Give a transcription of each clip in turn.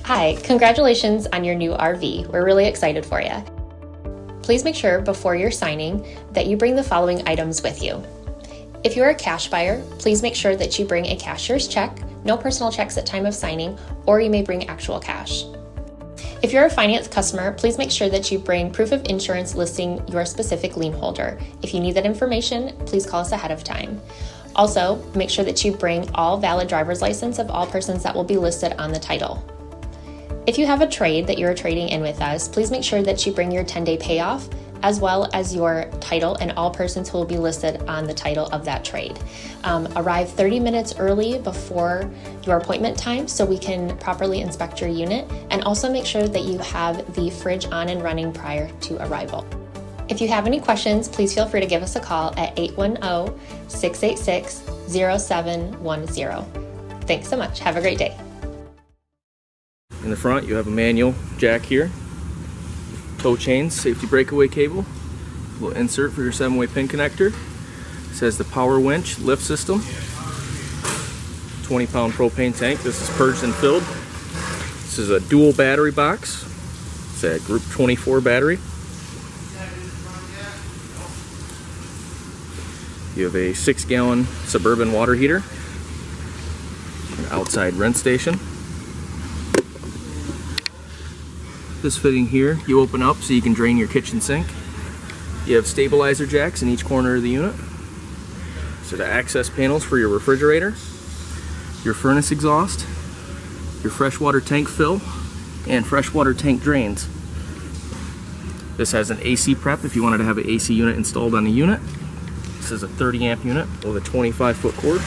Hi, congratulations on your new RV. We're really excited for you. Please make sure before you're signing that you bring the following items with you. If you're a cash buyer, please make sure that you bring a cashier's check, no personal checks at time of signing, or you may bring actual cash. If you're a finance customer, please make sure that you bring proof of insurance listing your specific lien holder. If you need that information, please call us ahead of time. Also, make sure that you bring all valid driver's license of all persons that will be listed on the title. If you have a trade that you're trading in with us, please make sure that you bring your 10-day payoff as well as your title and all persons who will be listed on the title of that trade. Arrive 30 minutes early before your appointment time so we can properly inspect your unit, and also make sure that you have the fridge on and running prior to arrival. If you have any questions, please feel free to give us a call at 810-686-0710. Thanks so much. Have a great day. In the front, you have a manual jack here, tow chains, safety breakaway cable, a little insert for your 7-way pin connector. It says the power winch lift system, 20-pound propane tank. This is purged and filled. This is a dual battery box. It's a group 24 battery. You have a 6-gallon Suburban water heater, an outside rinse station. This fitting here you open up so you can drain your kitchen sink. You have stabilizer jacks in each corner of the unit. So the access panels for your refrigerator, your furnace exhaust, your freshwater tank fill, and freshwater tank drains. This has an AC prep if you wanted to have an AC unit installed on the unit. This is a 30 amp unit with a 25-foot cord.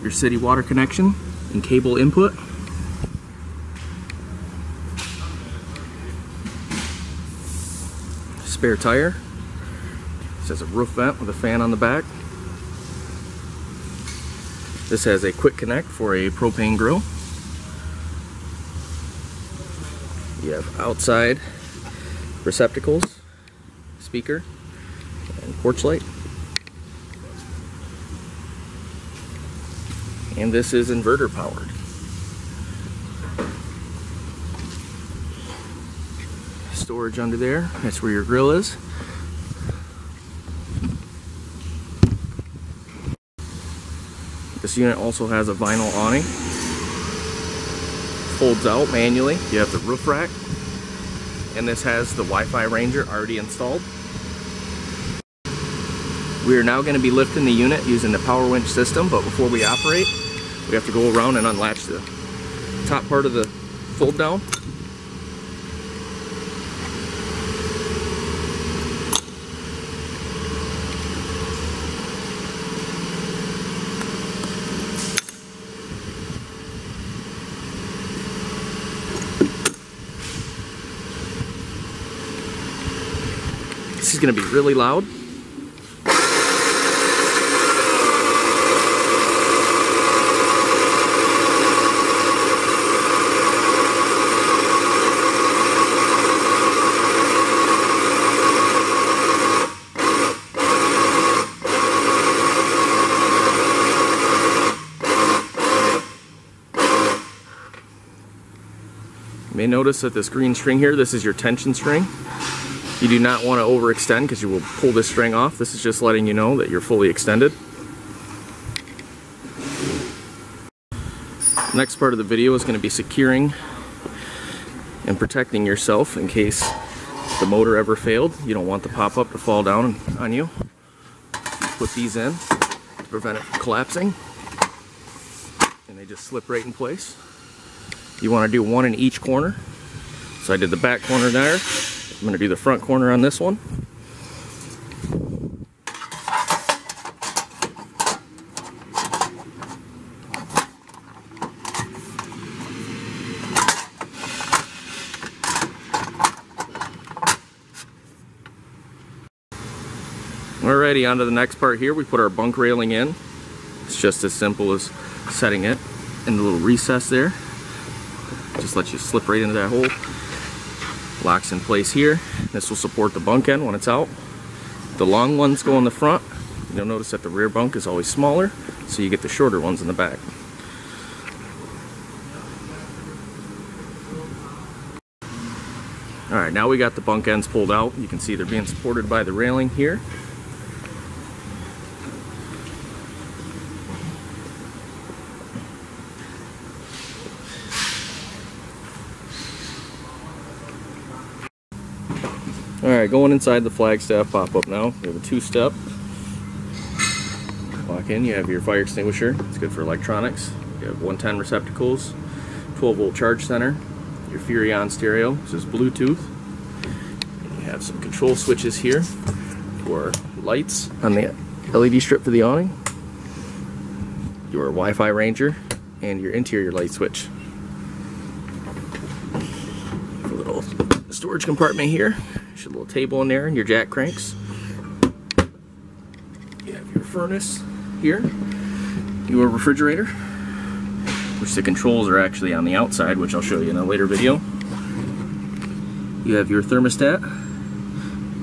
Your city water connection and cable input. Spare tire. This has a roof vent with a fan on the back. This has a quick connect for a propane grill. You have outside receptacles, speaker, and porch light. And this is inverter powered. Storage under there, that's where your grill is. This unit also has a vinyl awning. Folds out manually. You have the roof rack. And this has the Wi-Fi Ranger already installed. We are now going to be lifting the unit using the power winch system, but before we operate, we have to go around and unlatch the top part of the fold down. This is going to be really loud. You may notice that this green string here, this is your tension string. You do not want to overextend because you will pull this string off. This is just letting you know that you're fully extended. The next part of the video is going to be securing and protecting yourself in case the motor ever failed. You don't want the pop-up to fall down on you. Put these in to prevent it from collapsing. And they just slip right in place. You want to do one in each corner. So I did the back corner there. I'm going to do the front corner on this one. Alrighty, on to the next part here. We put our bunk railing in. It's just as simple as setting it in the little recess there. Just lets you slip right into that hole. Locks in place here. This will support the bunk end when it's out. The long ones go in the front. You'll notice that the rear bunk is always smaller, so you get the shorter ones in the back. Alright, now we got the bunk ends pulled out. You can see they're being supported by the railing here. Alright, going inside the Flagstaff pop-up now. We have a two-step. Walk in, you have your fire extinguisher. It's good for electronics. You have 110 receptacles, 12-volt charge center, your Furrion stereo. This is Bluetooth. And you have some control switches here for lights on the LED strip for the awning, your Wi-Fi ranger, and your interior light switch. A little storage compartment here. There's a little table in there and your jack cranks. You have your furnace here, your refrigerator, which the controls are actually on the outside, which I'll show you in a later video. You have your thermostat,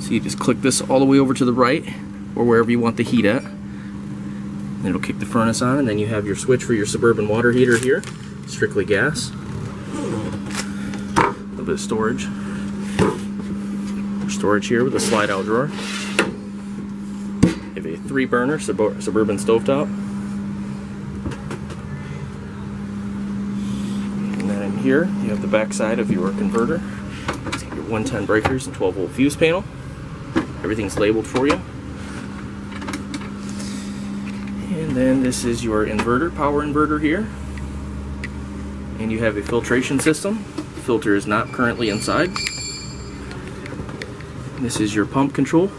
so you just click this all the way over to the right or wherever you want the heat at, and it'll kick the furnace on. And then you have your switch for your Suburban water heater here, strictly gas. A little bit of storage here with a slide out drawer. You have a 3-burner Suburban stovetop. And then in here you have the back side of your converter. It's got your 110 breakers and 12-volt fuse panel. Everything's labeled for you. And then this is your inverter, power inverter here. And you have a filtration system. The filter is not currently inside. This is your pump control.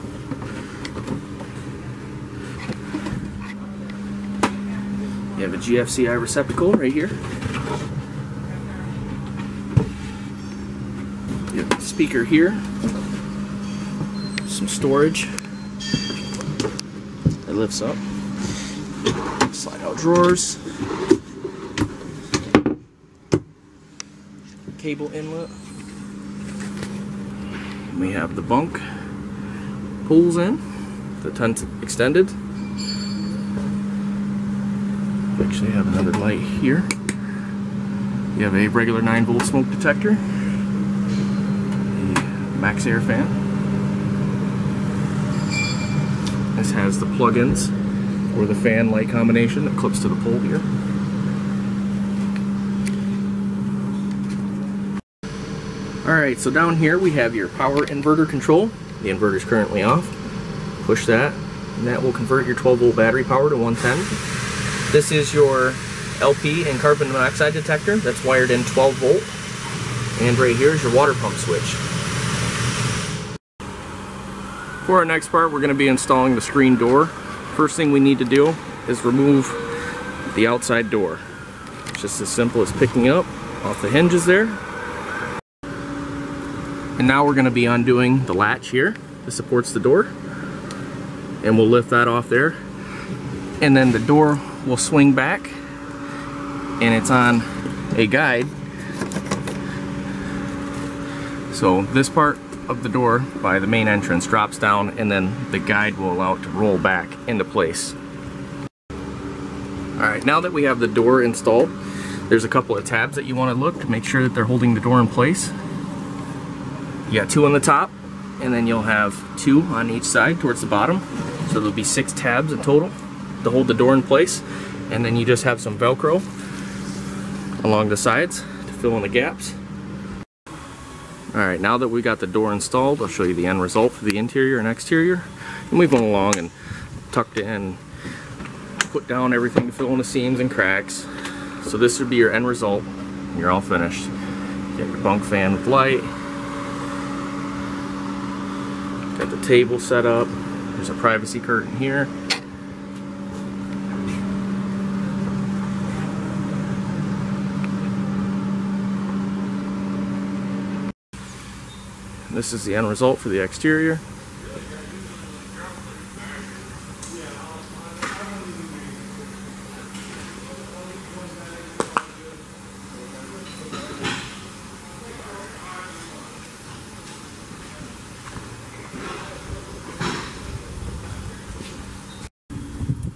You have a GFCI receptacle right here. You have a speaker here. Some storage that lifts up. Slide out drawers. Cable inlet. We have the bunk pulls in, the tent extended. We actually have another light here. You have a regular 9-volt smoke detector, a max air fan. This has the plug-ins for the fan light combination that clips to the pole here. Alright, so down here we have your power inverter control. The inverter is currently off. Push that, and that will convert your 12-volt battery power to 110. This is your LP and carbon monoxide detector that's wired in 12-volt. And right here is your water pump switch. For our next part, we're going to be installing the screen door. First thing we need to do is remove the outside door. It's just as simple as picking up off the hinges there. And now we're going to be undoing the latch here that supports the door, and we'll lift that off there, and then the door will swing back, and it's on a guide. So this part of the door by the main entrance drops down, and then the guide will allow it to roll back into place. Alright, now that we have the door installed, there's a couple of tabs that you want to look to make sure that they're holding the door in place. You got 2 on the top, and then you'll have 2 on each side towards the bottom. So there'll be 6 tabs in total to hold the door in place. And then you just have some Velcro along the sides to fill in the gaps. Alright, now that we got the door installed, I'll show you the end result for the interior and exterior. And we've gone along and tucked in, put down everything to fill in the seams and cracks. So this would be your end result. You're all finished. You got your bunk fan with light. Got the table set up. There's a privacy curtain here. This is the end result for the exterior.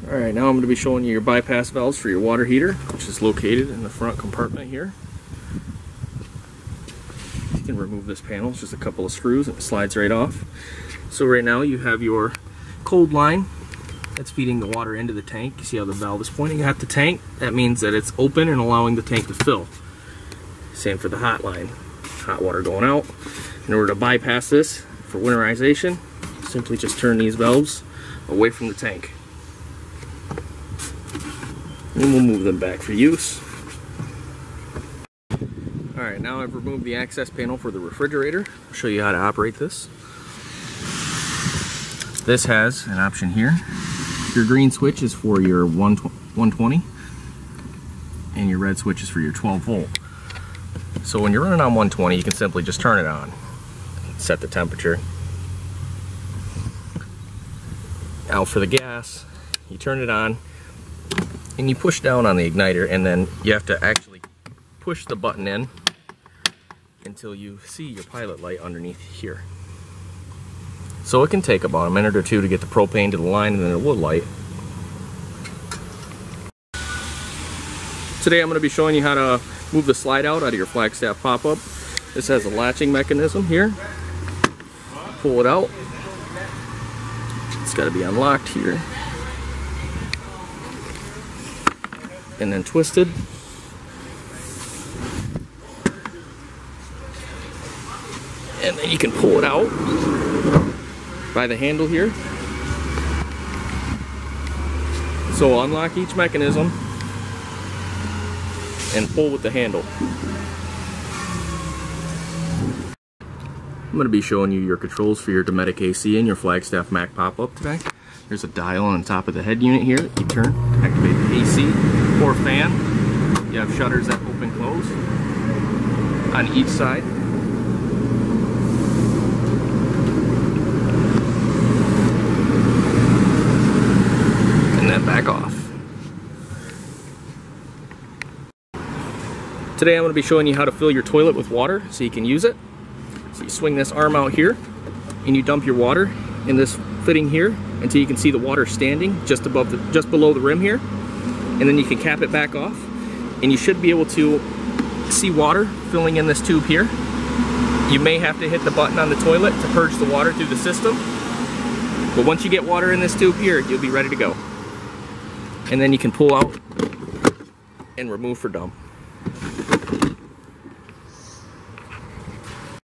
Alright, now I'm going to be showing you your bypass valves for your water heater, which is located in the front compartment here. can remove this panel. It's just a couple of screws and it slides right off. So right now you have your cold line that's feeding the water into the tank. You see how the valve is pointing at the tank? That means that it's open and allowing the tank to fill. Same for the hot line. Hot water going out. In order to bypass this for winterization, simply just turn these valves away from the tank. And we'll move them back for use. Alright, now I've removed the access panel for the refrigerator. I'll show you how to operate this. This has an option here. Your green switch is for your 120 and your red switch is for your 12 volt. So when you're running on 120, you can simply just turn it on, set the temperature. Now for the gas, you turn it on and you push down on the igniter, and then you have to actually push the button in until you see your pilot light underneath here. So it can take about a minute or two to get the propane to the line, and then it will light. Today I'm going to be showing you how to move the slide out of your Flagstaff pop-up. This has a latching mechanism here. Pull it out. It's got to be unlocked here. And then twisted. And then you can pull it out by the handle here. So unlock each mechanism and pull with the handle. I'm going to be showing you your controls for your Dometic AC and your Flagstaff Mac pop-up today. There's a dial on the top of the head unit here that you turn to activate the AC or fan. You have shutters that open and close on each side. And then back off. Today I'm going to be showing you how to fill your toilet with water so you can use it. So you swing this arm out here and you dump your water in this fitting here until you can see the water standing just below the rim here, and then you can cap it back off and you should be able to see water filling in this tube here. You may have to hit the button on the toilet to purge the water through the system, but once you get water in this tube here, you'll be ready to go. And then you can pull out and remove for dump.